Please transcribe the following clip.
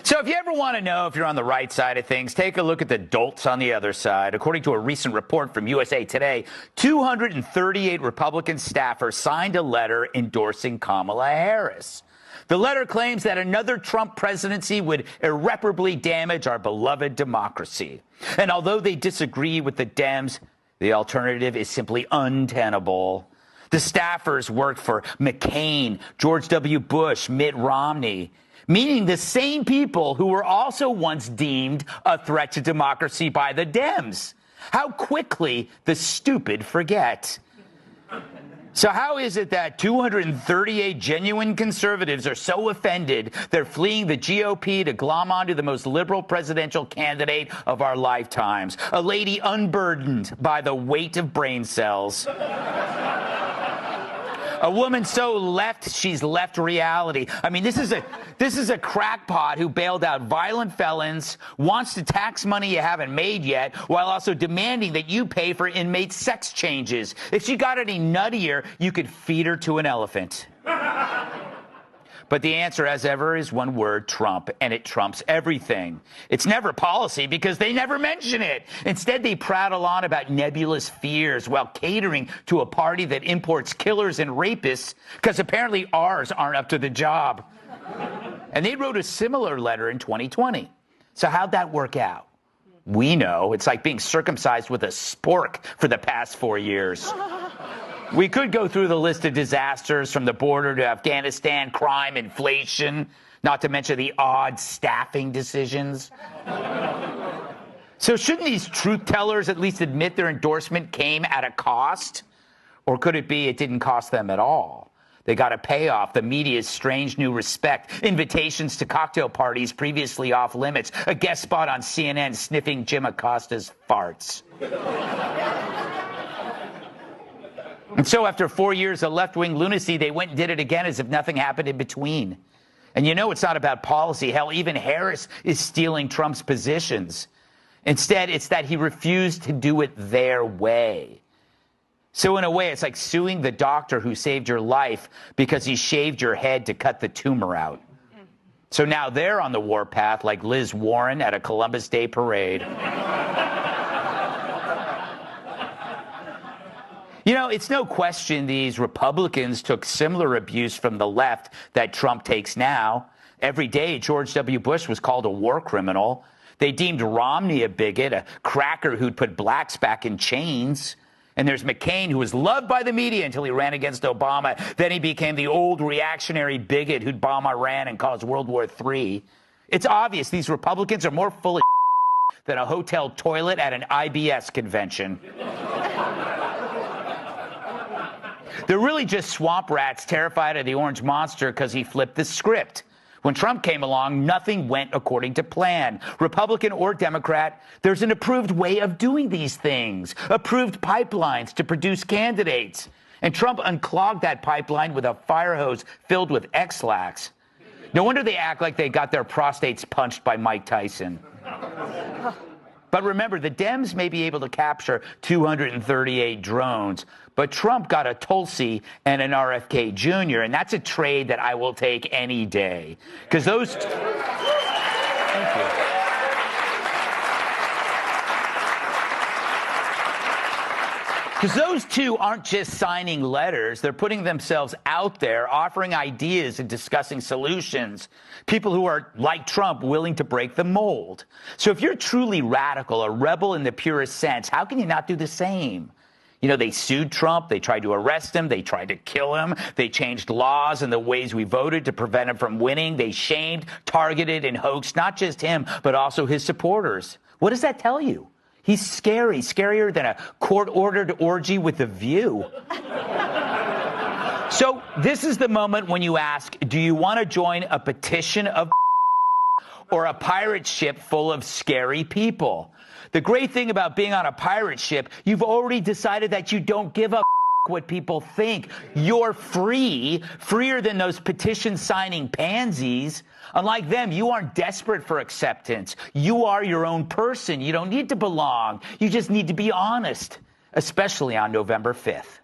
So if you ever want to know if you're on the right side of things, take a look at the dolts on the other side. According to a recent report from USA Today, 238 Republican staffers signed a letter endorsing Kamala Harris. The letter claims that another Trump presidency would irreparably damage our beloved democracy. And although they disagree with the Dems, the alternative is simply untenable. The staffers worked for McCain, George W. Bush, Mitt Romney, meaning the same people who were also once deemed a threat to democracy by the Dems. How quickly the stupid forget. So how is it that 238 genuine conservatives are so offended they're fleeing the GOP to glom onto the most liberal presidential candidate of our lifetimes, a lady unburdened by the weight of brain cells? A woman so left, she's left reality. I mean, this is a crackpot who bailed out violent felons, wants to tax money you haven't made yet, while also demanding that you pay for inmate sex changes. If she got any nuttier, you could feed her to an elephant. But the answer, as ever, is one word: Trump, and it trumps everything. It's never policy because they never mention it. Instead, they prattle on about nebulous fears while catering to a party that imports killers and rapists because apparently ours aren't up to the job. And they wrote a similar letter in 2020. So how'd that work out? We know. It's like being circumcised with a spork for the past 4 years. We could go through the list of disasters from the border to Afghanistan, crime, inflation, not to mention the odd staffing decisions. So shouldn't these truth tellers at least admit their endorsement came at a cost? Or could it be it didn't cost them at all? They got a payoff, the media's strange new respect, invitations to cocktail parties previously off limits, a guest spot on CNN sniffing Jim Acosta's farts. And so after 4 years of left-wing lunacy, they went and did it again as if nothing happened in between. And you know it's not about policy. Hell, even Harris is stealing Trump's positions. Instead, it's that he refused to do it their way. So in a way, it's like suing the doctor who saved your life because he shaved your head to cut the tumor out. So now they're on the warpath like Liz Warren at a Columbus Day parade. You know, it's no question these Republicans took similar abuse from the left that Trump takes now. Every day, George W. Bush was called a war criminal. They deemed Romney a bigot, a cracker who'd put blacks back in chains. And there's McCain, who was loved by the media until he ran against Obama. Then he became the old reactionary bigot who'd bomb Iran and cause World War III. It's obvious these Republicans are more full of than a hotel toilet at an IBS convention. They're really just swamp rats terrified of the orange monster because he flipped the script. When Trump came along, nothing went according to plan. Republican or Democrat, there's an approved way of doing these things, approved pipelines to produce candidates. And Trump unclogged that pipeline with a fire hose filled with X-Lax. No wonder they act like they got their prostates punched by Mike Tyson. But remember, the Dems may be able to capture 238 drones, but Trump got a Tulsi and an RFK Jr., and that's a trade that I will take any day. Because those... Thank you. Because those two aren't just signing letters. They're putting themselves out there, offering ideas and discussing solutions. People who are, like Trump, willing to break the mold. So if you're truly radical, a rebel in the purest sense, how can you not do the same? You know, they sued Trump. They tried to arrest him. They tried to kill him. They changed laws and the ways we voted to prevent him from winning. They shamed, targeted, and hoaxed not just him, but also his supporters. What does that tell you? He's scary, scarier than a court-ordered orgy with a view. So this is the moment when you ask, do you want to join a petition of or a pirate ship full of scary people? The great thing about being on a pirate ship, you've already decided that you don't give a what people think. You're free, freer than those petition-signing pansies. Unlike them, you aren't desperate for acceptance. You are your own person. You don't need to belong. You just need to be honest, especially on November 5th.